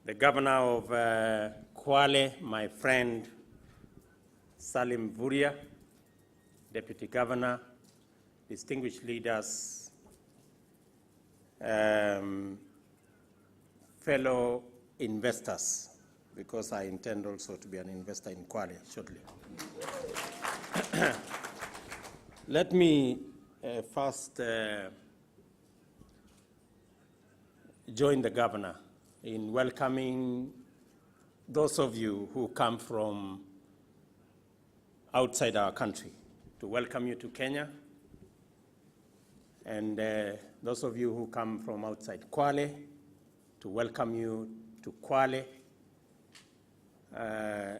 the governor of Kwale, my friend Salim Vuria, deputy governor, distinguished leaders, fellow investors, because I intend also to be an investor in Kwale shortly. Let me first join the governor in welcoming those of you who come from outside our country, to welcome you to Kenya, and those of you who come from outside Kwale, to welcome you to Kwale,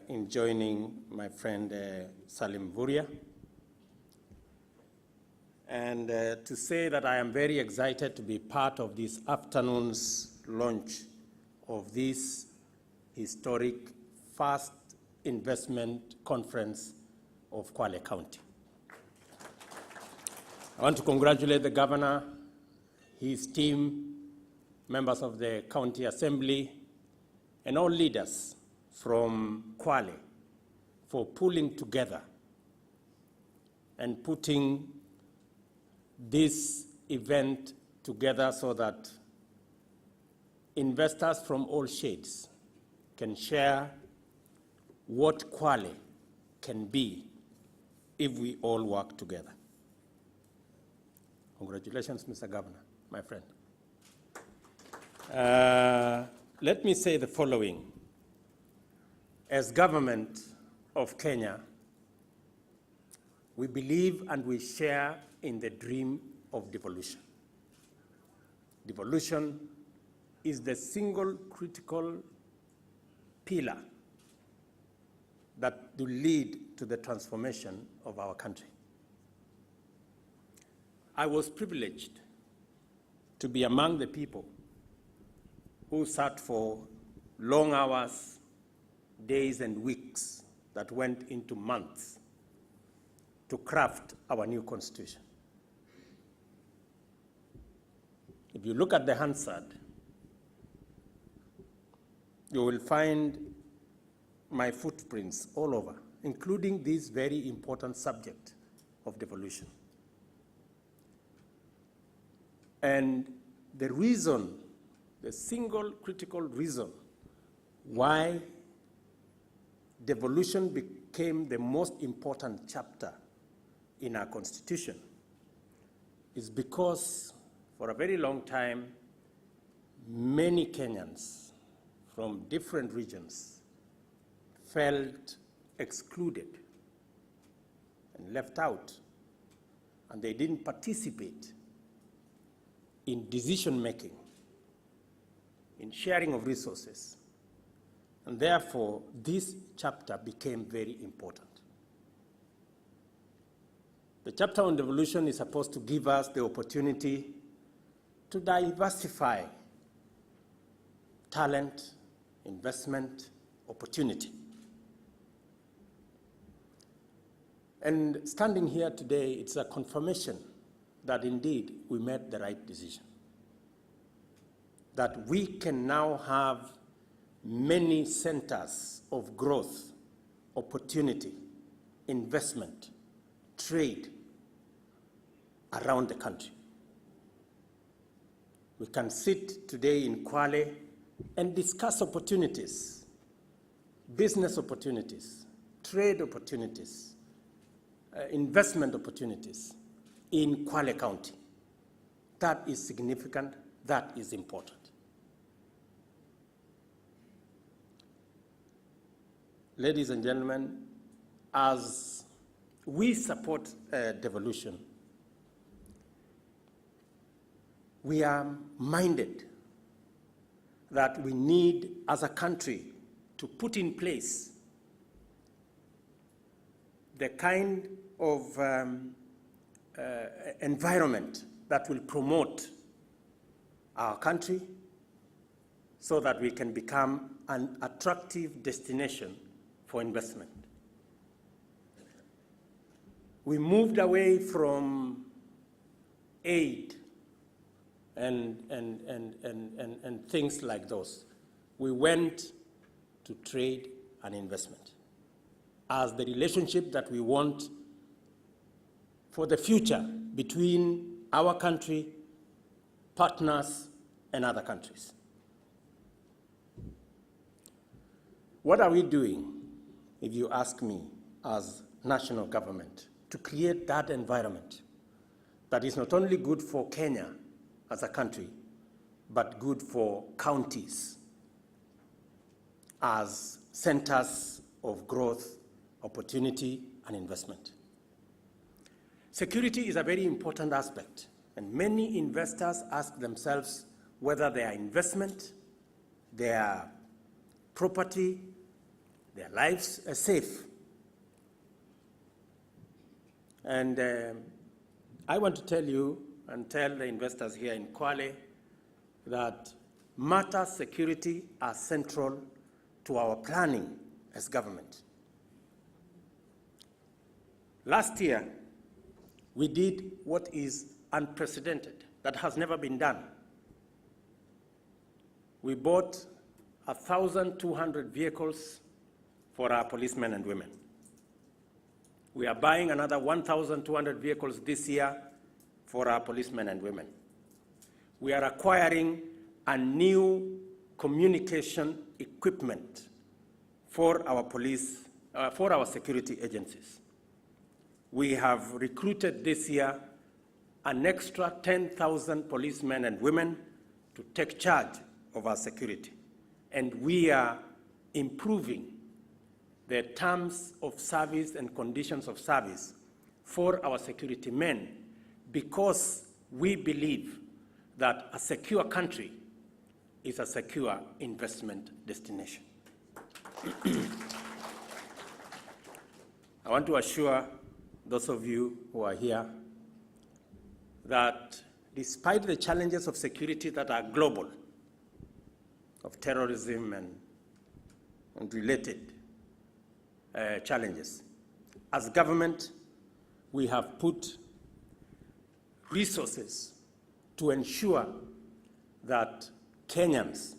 in joining my friend Salim Vuria, and to say that I am very excited to be part of this afternoon's launch of this historic first investment conference of Kwale County. I want to congratulate the governor, his team, members of the county assembly, and all leaders from Kwale for pulling together and putting this event together so that investors from all shades can share what Kwale can be if we all work together. Congratulations, Mr. Governor, my friend. Let me say the following. As government of Kenya, we believe and we share in the dream of devolution. Devolution is the single critical pillar that will lead to the transformation of our country. I was privileged to be among the people who sat for long hours, days and weeks that went into months to craft our new constitution. If you look at the Hansard, you will find my footprints all over, including this very important subject of devolution. And the reason, the single critical reason why devolution became the most important chapter in our constitution is because for a very long time, many Kenyans from different regions felt excluded and left out, and they didn't participate in decision-making, in sharing of resources. And therefore, this chapter became very important. The chapter on devolution is supposed to give us the opportunity to diversify talent, investment, opportunity. And standing here today, it's a confirmation that indeed we made the right decision. That we can now have many centers of growth, opportunity, investment, trade around the country. We can sit today in Kwale and discuss opportunities, business opportunities, trade opportunities, investment opportunities in Kwale County. That is significant, that is important. Ladies and gentlemen, as we support devolution, we are minded that we need, as a country, to put in place the kind of environment that will promote our country so that we can become an attractive destination for investment. We moved away from aid and things like those. we went to trade and investment as the relationship that we want for the future between our country, partners, and other countries. What are we doing, if you ask me, as national government to create that environment that is not only good for Kenya as a country, but good for counties as centers of growth, opportunity, and investment? Security is a very important aspect, and many investors ask themselves whether their investment, their property, their lives are safe. And I want to tell you and tell the investors here in Kwale that matters security are central to our planning as government. Last year, we did what is unprecedented, that has never been done. We bought 1,200 vehicles for our policemen and women. We are buying another 1,200 vehicles this year for our policemen and women. We are acquiring a new communication equipment for our police, for our security agencies. We have recruited this year an extra 10,000 policemen and women to take charge of our security. And we are improving the terms of service and conditions of service for our security men, because we believe that a secure country is a secure investment destination. I want to assure those of you who are here that despite the challenges of security that are global, of terrorism and related challenges, as government, we have put resources to ensure that Kenyans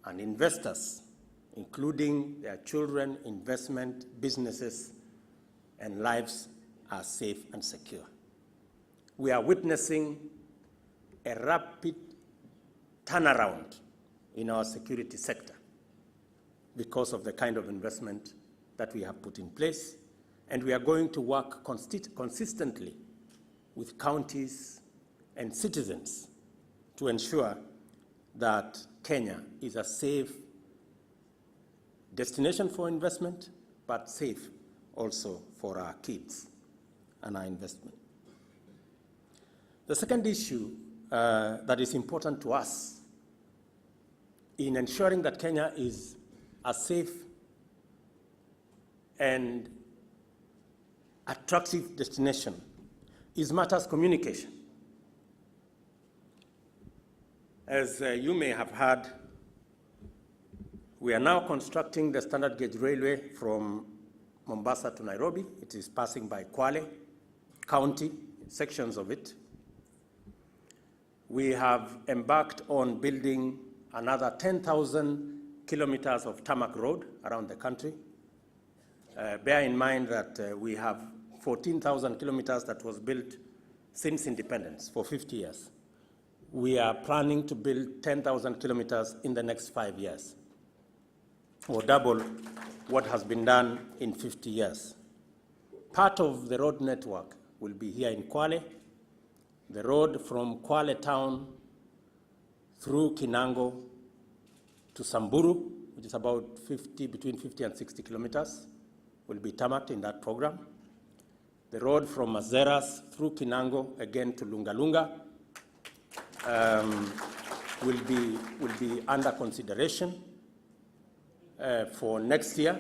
and investors, including their children, investment, businesses, and lives, are safe and secure. We are witnessing a rapid turnaround in our security sector because of the kind of investment that we have put in place, and we are going to work consistently with counties and citizens to ensure that Kenya is a safe destination for investment, but safe also for our kids and our investment. The second issue that is important to us in ensuring that Kenya is a safe and attractive destination is matters communication. As you may have heard, we are now constructing the standard gauge railway from Mombasa to Nairobi. It is passing by Kwale County, sections of it. We have embarked on building another 10,000 kilometers of tarmac road around the country. Bear in mind that we have 14,000 kilometers that was built since independence for 50 years. We are planning to build 10,000 kilometers in the next 5 years, or double what has been done in 50 years. Part of the road network will be here in Kwale. The road from Kwale town through Kinango to Samburu, which is about between 50 and 60 kilometers, will be tarmacked in that program. The road from Mazeras through Kinango, again to Lungalunga, will be under consideration for next year.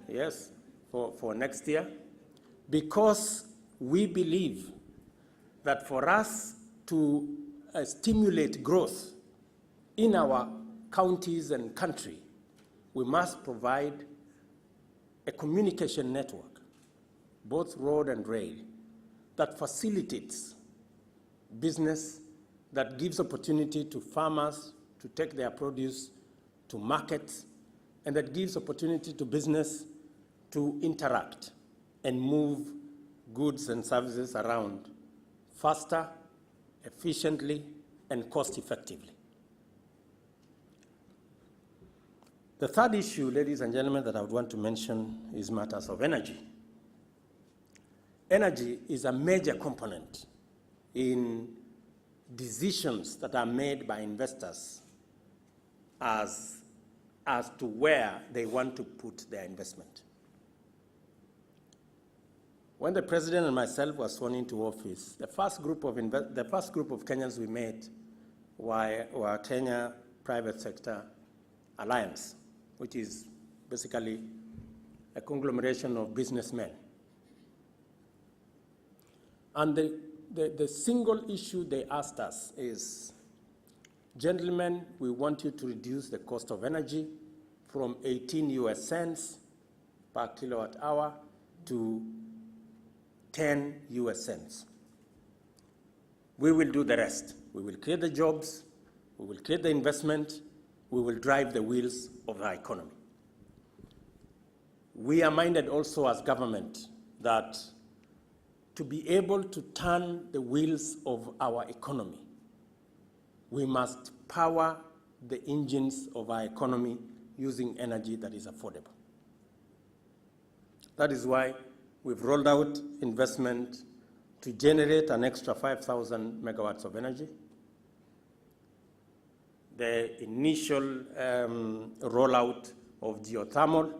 Yes, for next year, because we believe that for us to stimulate growth in our counties and country, we must provide a communication network, both road and rail, that facilitates business, that gives opportunity to farmers to take their produce to markets, and that gives opportunity to business to interact and move goods and services around faster, efficiently, and cost-effectively. The third issue, ladies and gentlemen, that I would want to mention is matters of energy. Energy is a major component in decisions that are made by investors as to where they want to put their investment. When the president and myself were sworn into office, the first group of Kenyans we met were Kenya Private Sector Alliance, which is basically a conglomeration of businessmen. And the single issue they asked us is, gentlemen, we want you to reduce the cost of energy from 18 US cents per kilowatt hour to 10 US cents. We will do the rest. We will create the jobs, we will create the investment, we will drive the wheels of our economy. We are minded also as government that to be able to turn the wheels of our economy, we must power the engines of our economy using energy that is affordable. That is why we've rolled out investment to generate an extra 5,000 megawatts of energy. The initial rollout of geothermal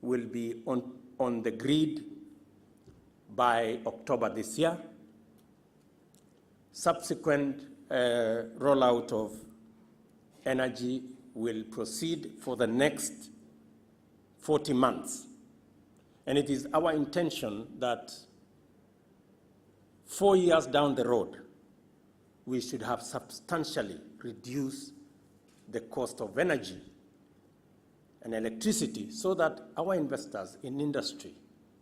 will be on the grid by October this year. Subsequent rollout of energy will proceed for the next 40 months. And it is our intention that 4 years down the road, we should have substantially reduced the cost of energy and electricity so that our investors in industry,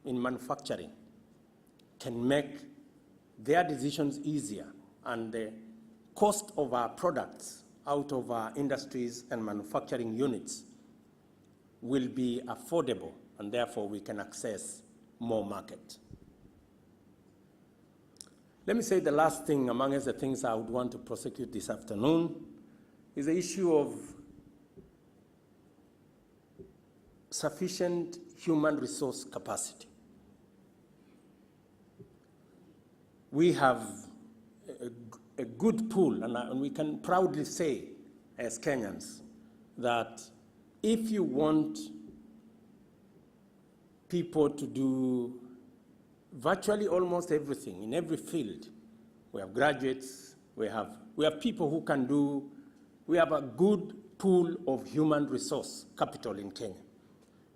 in manufacturing, can make their decisions easier, and the cost of our products out of our industries and manufacturing units will be affordable, and therefore we can access more market. Let me say the last thing among the things I would want to prosecute this afternoon is the issue of sufficient human resource capacity. We have a good pool, and we can proudly say as Kenyans that if you want people to do virtually almost everything in every field, we have graduates, we have people who can do. We have a good pool of human resource capital in Kenya.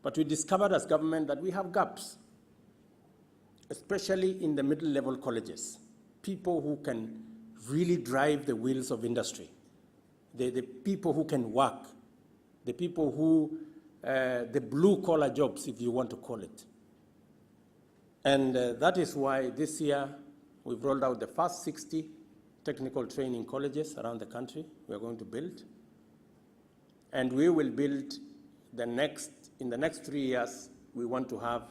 But we discovered as government that we have gaps, especially in the middle-level colleges, people who can really drive the wheels of industry, the people who can work, the people who, the blue-collar jobs, if you want to call it. And that is why this year we've rolled out the first 60 technical training colleges around the country we are going to build. And we will build in the next 3 years, we want to have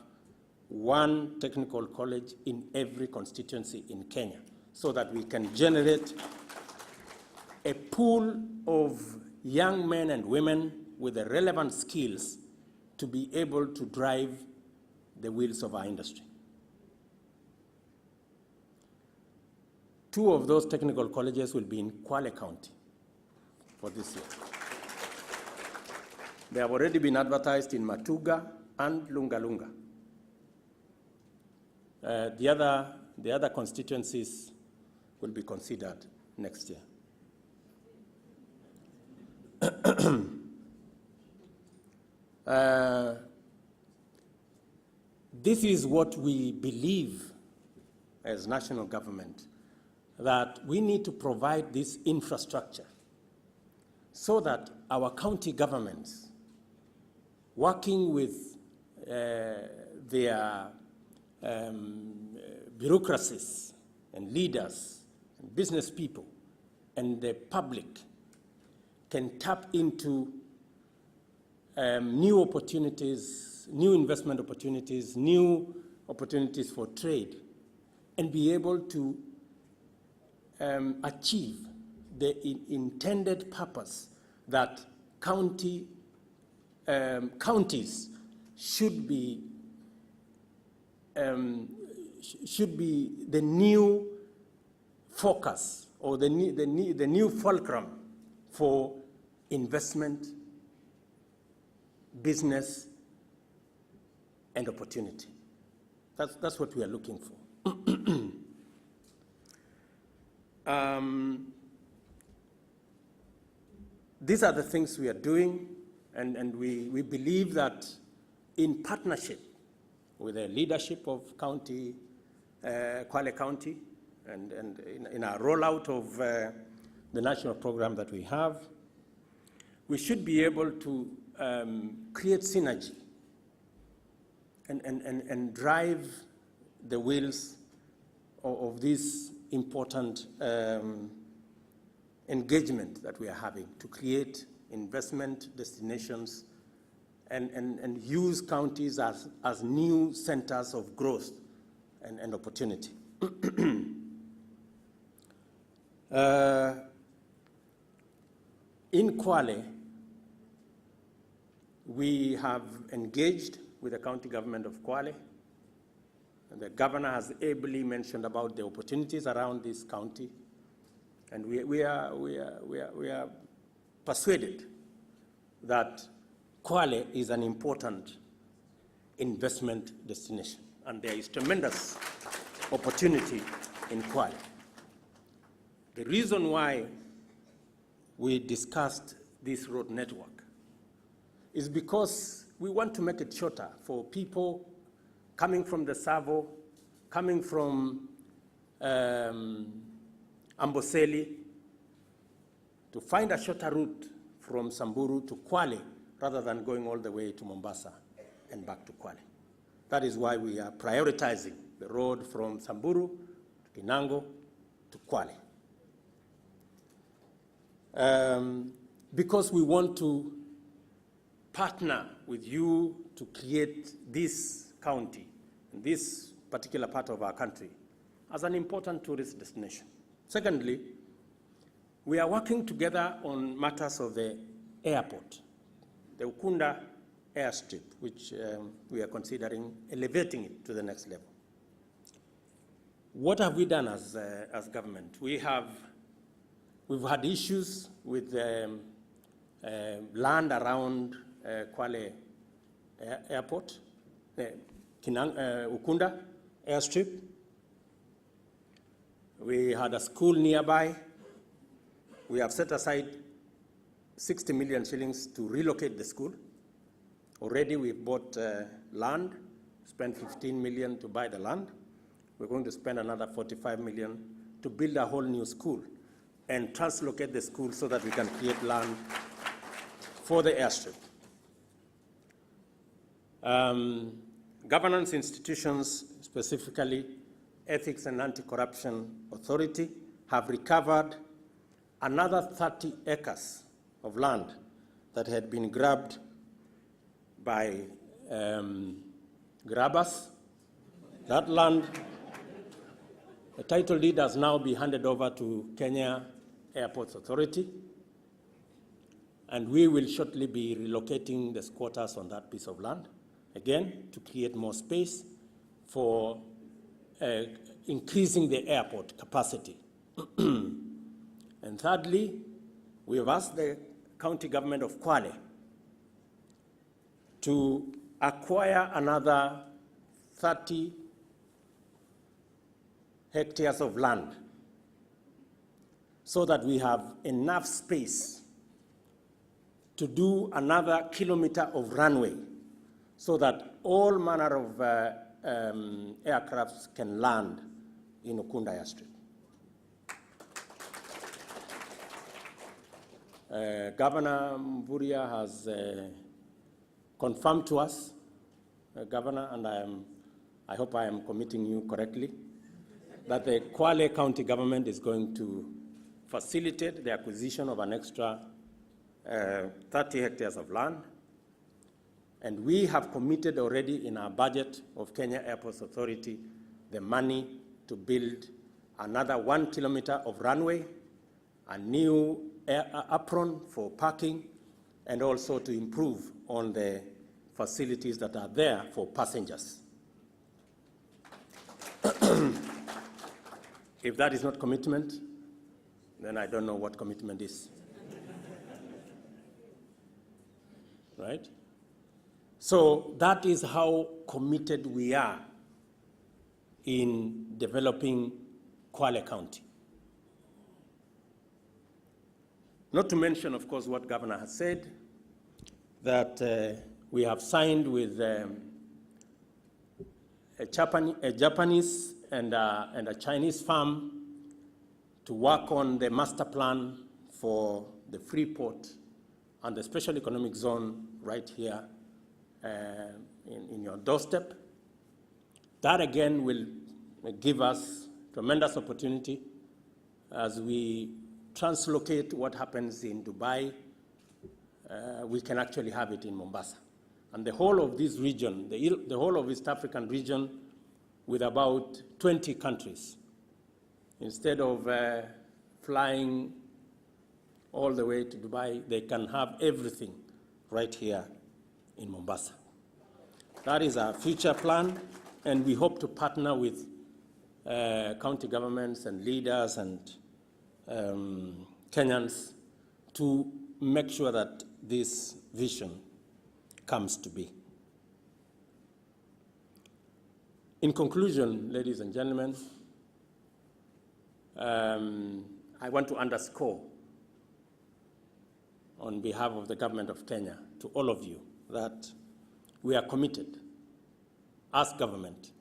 one technical college in every constituency in Kenya so that we can generate a pool of young men and women with the relevant skills to be able to drive the wheels of our industry. 2 of those technical colleges will be in Kwale County for this year. They have already been advertised in Matuga and Lunga Lunga. The other constituencies will be considered next year. This is what we believe as national government, that we need to provide this infrastructure so that our county governments, working with their bureaucracies and leaders and business people, and the public can tap into new opportunities, new investment opportunities, new opportunities for trade, and be able to achieve the intended purpose that counties should be the new focus or the new fulcrum for investment, business, and opportunity. That's what we are looking for. These are the things we are doing, and we believe that in partnership with the leadership of Kwale County, and in our rollout of the national program that we have, we should be able to create synergy and drive the wheels of this important engagement that we are having to create investment destinations and use counties as new centers of growth and opportunity. In Kwale, we have engaged with the county government of Kwale. And the governor has ably mentioned about the opportunities around this county. And we are persuaded that Kwale is an important investment destination. And there is tremendous opportunity in Kwale. The reason why we discussed this road network is because we want to make it shorter for people coming from the Savo, coming from Amboseli, to find a shorter route from Samburu to Kwale rather than going all the way to Mombasa and back to Kwale. That is why we are prioritizing the road from Samburu to Kinango to Kwale. Because we want to partner with you to create this county, in this particular part of our country, as an important tourist destination. Secondly, we are working together on matters of the airport, the Ukunda airstrip, which we are considering elevating it to the next level. What have we done as government? We've had issues with land around Kwale Airport, Ukunda airstrip. We had a school nearby. We have set aside 60 million shillings to relocate the school. Already we've bought land, spent 15 million to buy the land. We're going to spend another 45 million to build a whole new school and translocate the school so that we can create land for the airstrip. Governance institutions, specifically Ethics and Anti-Corruption Authority, have recovered another 30 acres of land that had been grabbed by grabbers. That land, the title deed has now been handed over to Kenya Airports Authority, and we will shortly be relocating the squatters on that piece of land, again, to create more space for increasing the airport capacity. And thirdly, we have asked the county government of Kwale to acquire another 30 hectares of land so that we have enough space to do another kilometer of runway so that all manner of aircrafts can land in Ukunda airstrip. Governor Mvurya has confirmed to us, Governor, and I hope I am committing you correctly, that the Kwale County government is going to facilitate the acquisition of an extra 30 hectares of land. And we have committed already in our budget of Kenya Airports Authority the money to build another 1 kilometer of runway, a new apron for parking, and also to improve on the facilities that are there for passengers. If that is not commitment, then I don't know what commitment is. Right? So that is how committed we are in developing Kwale County. Not to mention, of course, what Governor has said, that we have signed with a Japanese and a Chinese firm to work on the master plan for the free port and the special economic zone right here in your doorstep. That again will give us tremendous opportunity as we translocate what happens in Dubai. We can actually have it in Mombasa. And the whole of this region, the whole of East African region, with about 20 countries, instead of flying all the way to Dubai, they can have everything right here in Mombasa. That is our future plan, and we hope to partner with county governments and leaders and Kenyans to make sure that this vision comes to be. In conclusion, ladies and gentlemen, I want to underscore on behalf of the government of Kenya to all of you that we are committed as government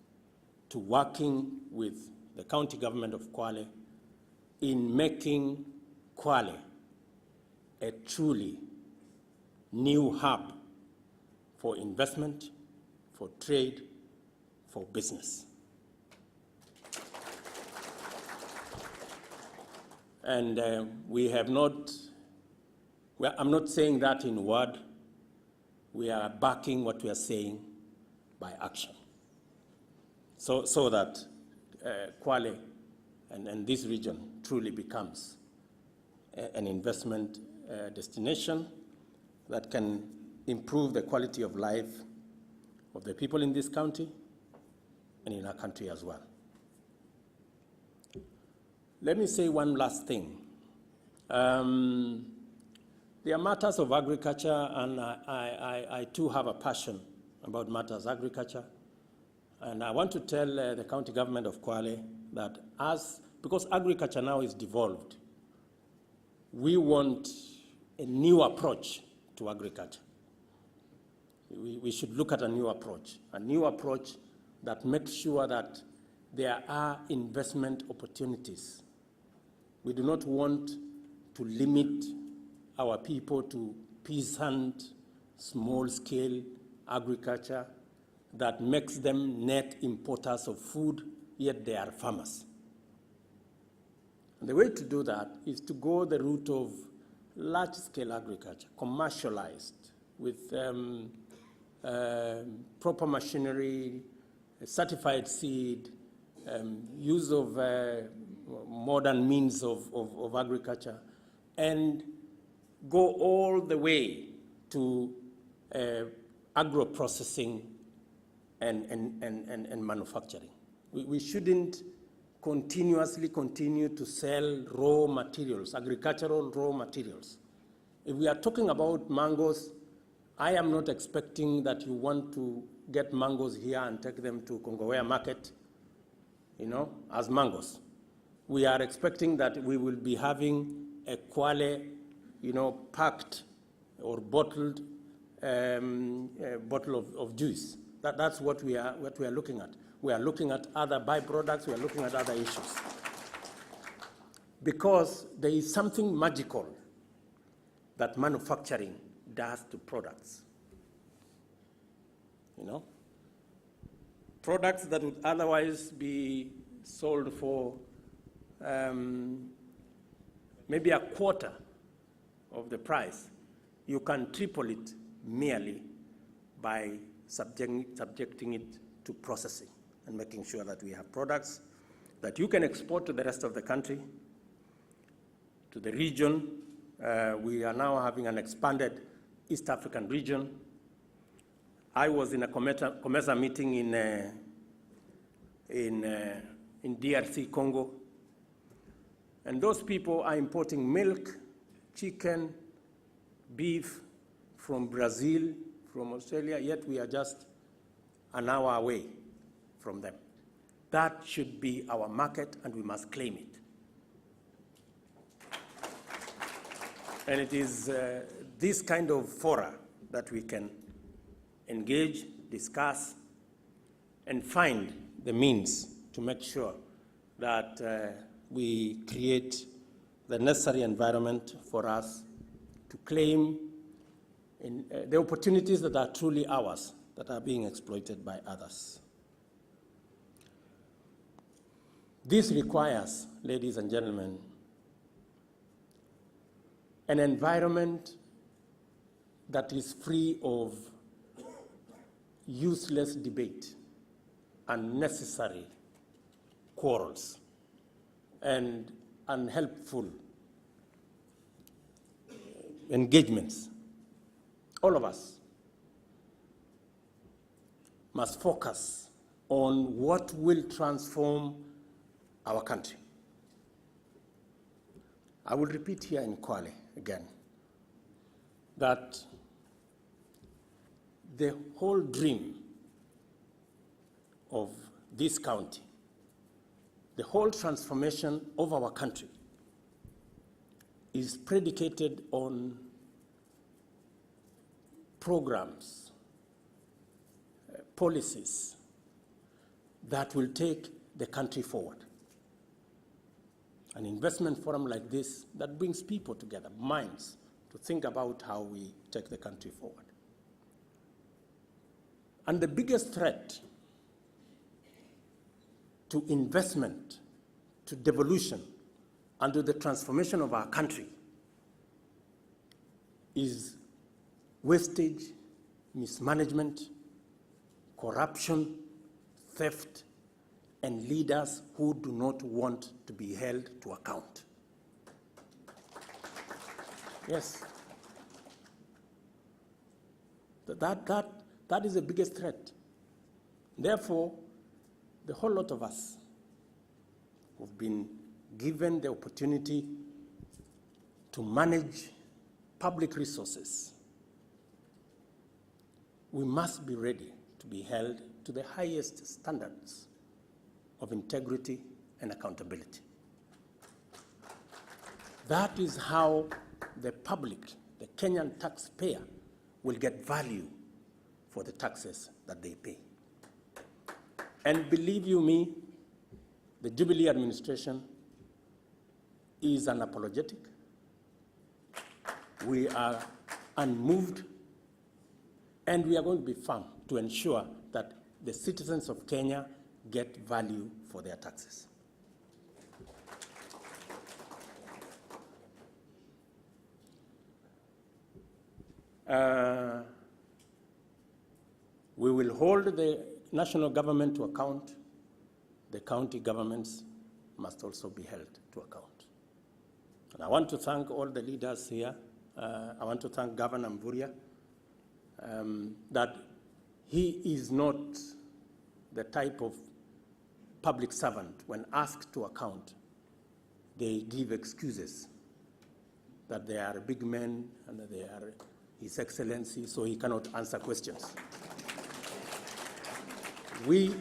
to working with the county government of Kwale in making Kwale a truly new hub for investment, for trade, for business. And we have not, well, I'm not saying that in word, we are backing what we are saying by action. So that Kwale and this region truly becomes an investment destination that can improve the quality of life of the people in this county and in our country as well. Let me say one last thing. There are matters of agriculture, and I too have a passion about matters of agriculture. And I want to tell the county government of Kwale that because agriculture now is devolved, we want a new approach to agriculture. We should look at a new approach that makes sure that there are investment opportunities. We do not want to limit our people to peasant, small-scale agriculture that makes them net importers of food, yet they are farmers. And the way to do that is to go the route of large-scale agriculture, commercialized, with proper machinery, certified seed, use of modern means of agriculture, and go all the way to agro-processing and manufacturing. We shouldn't continuously continue to sell raw materials, agricultural raw materials. If we are talking about mangoes, I am not expecting that you want to get mangoes here and take them to Kongowea market, as mangoes. We are expecting that we will be having a Kwale, packed or bottled bottle of juice. That's what we are looking at. We are looking at other byproducts. We are looking at other issues. Because there is something magical that manufacturing does to products. Products that would otherwise be sold for maybe a quarter of the price, you can triple it merely by subjecting it to processing and making sure that we have products that you can export to the rest of the country, to the region. We are now having an expanded East African region. I was in a COMESA meeting in DRC Congo, and those people are importing milk, chicken, beef from Brazil, from Australia, yet we are just an hour away from them. That should be our market, and we must claim it. And it is this kind of fora that we can engage, discuss, and find the means to make sure that we create the necessary environment for us to claim the opportunities that are truly ours, that are being exploited by others. This requires, ladies and gentlemen, an environment that is free of useless debate, unnecessary quarrels, and unhelpful engagements. All of us must focus on what will transform our country. I will repeat here in Kwale again that the whole dream of this county, the whole transformation of our country, is predicated on programs, policies that will take the country forward. An investment forum like this that brings people together, minds, to think about how we take the country forward. And the biggest threat to investment, to devolution, and to the transformation of our country is wastage, mismanagement, corruption, theft, and leaders who do not want to be held to account. Yes. That is the biggest threat. Therefore, the whole lot of us who've been given the opportunity to manage public resources, we must be ready to be held to the highest standards of integrity and accountability. That is how the public, the Kenyan taxpayer, will get value for the taxes that they pay. And believe you me, the Jubilee administration is unapologetic. We are unmoved, and we are going to be firm to ensure that the citizens of Kenya get value for their taxes. We will hold the national government to account. The county governments must also be held to account. And I want to thank all the leaders here. I want to thank Governor Mvurya, that he is not the type of public servant, when asked to account, they give excuses that they are big men and that they are His Excellency, so he cannot answer questions. We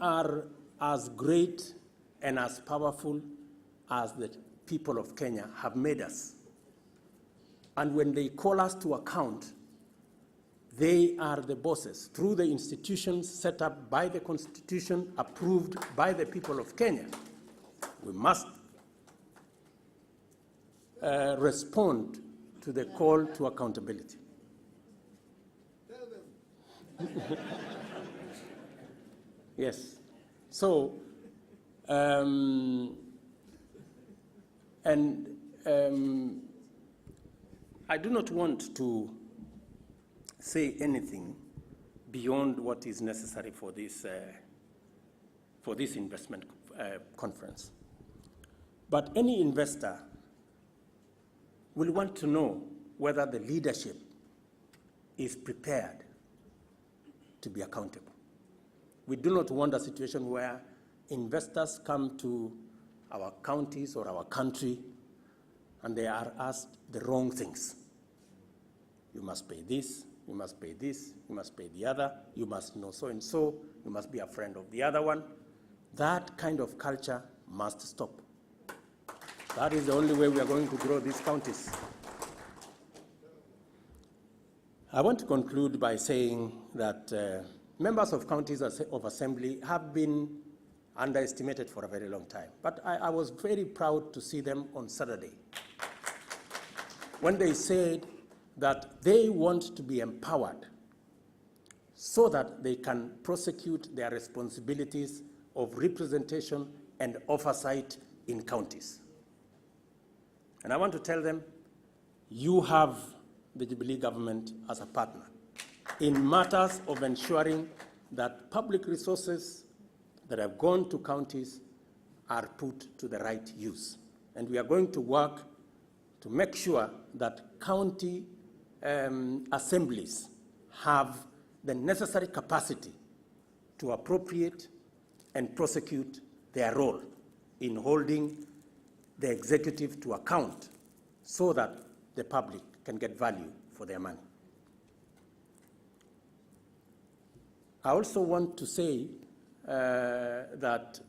are as great and as powerful as the people of Kenya have made us. And when they call us to account, they are the bosses through the institutions set up by the Constitution, approved by the people of Kenya. We must respond to the call to accountability. Yes. So, and I do not want to say anything beyond what is necessary for this investment conference. But any investor will want to know whether the leadership is prepared to be accountable. We do not want a situation where investors come to our counties or our country and they are asked the wrong things. You must pay this, you must pay this, you must pay the other, you must know so-and-so, you must be a friend of the other one. That kind of culture must stop. That is the only way we are going to grow these counties. I want to conclude by saying that members of counties of assembly have been underestimated for a very long time. But I was very proud to see them on Saturday when they said that they want to be empowered so that they can prosecute their responsibilities of representation and oversight in counties. And I want to tell them, you have the Jubilee government as a partner in matters of ensuring that public resources that have gone to counties are put to the right use. And we are going to work to make sure that county assemblies have the necessary capacity to appropriate and prosecute their role in holding the executive to account so that the public can get value for their money. I also want to say that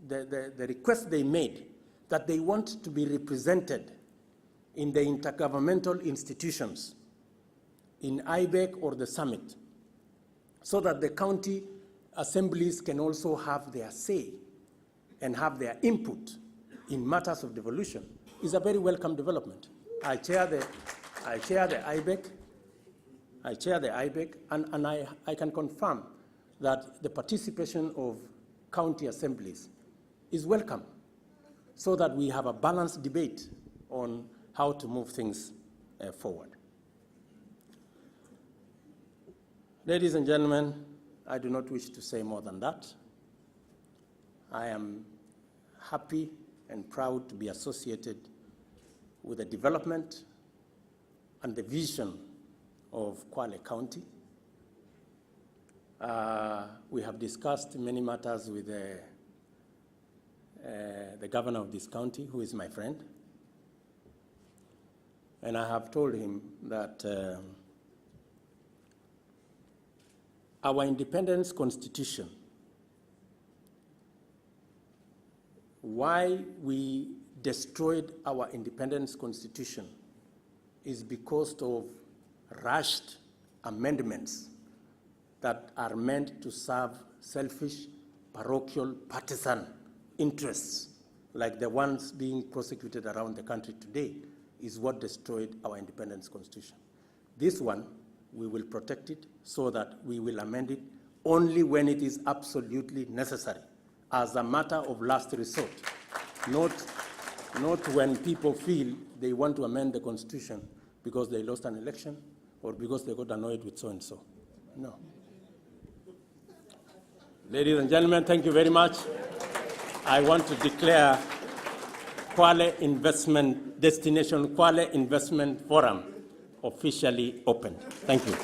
the request they made, that they want to be represented in the intergovernmental institutions, in IBEC or the summit, so that the county assemblies can also have their say and have their input in matters of devolution, is a very welcome development. I chair the IBEC, and I can confirm that the participation of county assemblies is welcome, so that we have a balanced debate on how to move things forward. Ladies and gentlemen, I do not wish to say more than that. I am happy and proud to be associated with the development and the vision of Kwale County. We have discussed many matters with the governor of this county, who is my friend. And I have told him that our independence constitution, why we destroyed our independence constitution is because of rushed amendments that are meant to serve selfish, parochial, partisan interests, like the ones being prosecuted around the country today, is what destroyed our independence constitution. This one, we will protect it so that we will amend it only when it is absolutely necessary, as a matter of last resort, not when people feel they want to amend the constitution because they lost an election or because they got annoyed with so-and-so. No. Ladies and gentlemen, thank you very much. I want to declare Kwale Investment Destination Kwale Investment Forum officially opened. Thank you.